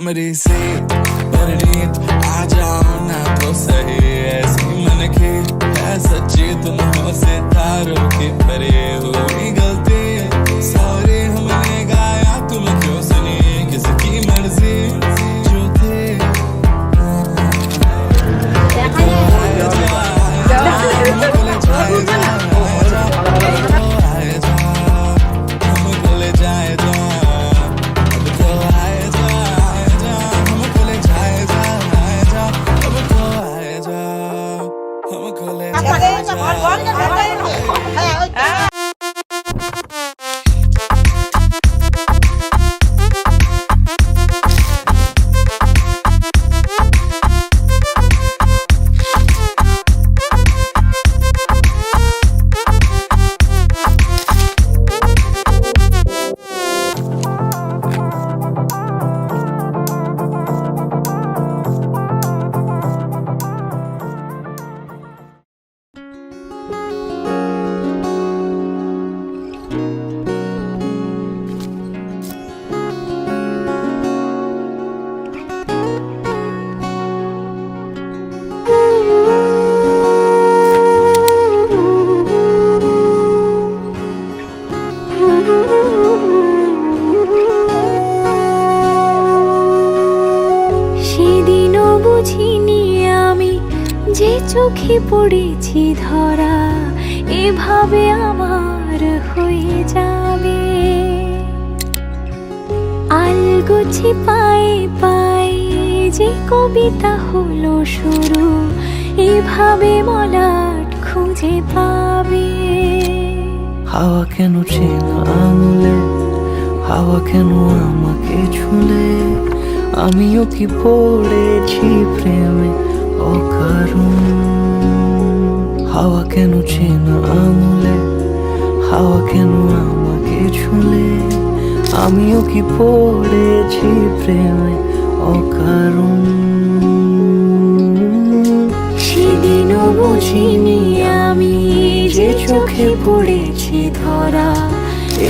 कमरे से परनीत आ जाओ ना तो सही ऐसी मन की है सच्ची तुम हो सितारों की परे हुई गलती सॉरी हमने गाया तुम क्यों सुनी किसकी मर्जी जो थे চোখে পড়েছি ধরা এভাবে আমার হয়ে যাবে আলগোছে পায়ে পায়ে যে কবিতা হলো শুরু এভাবে মলাট খুঁজে পাবে হাওয়া কেন চেনা আঙুলে হাওয়া কেন আমাকে ছুলে আমিও কি পড়েছি প্রেমে অকারণ হাওয়া কেন চেনা আঙুলে হাওয়া কেন আমাকে ছুলে আমিও কি পড়েছি প্রেমে অকারণ সেদিনও বুঝিনি আমি যে চোখে পড়েছি ধরা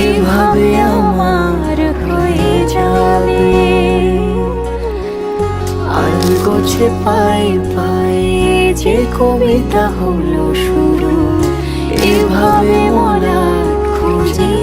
এভাবে আমার হয়ে যাবে আলগোছে পায়ে পায়ে যে কবিতা হলো শুরু এভাবে মলাট খুঁজে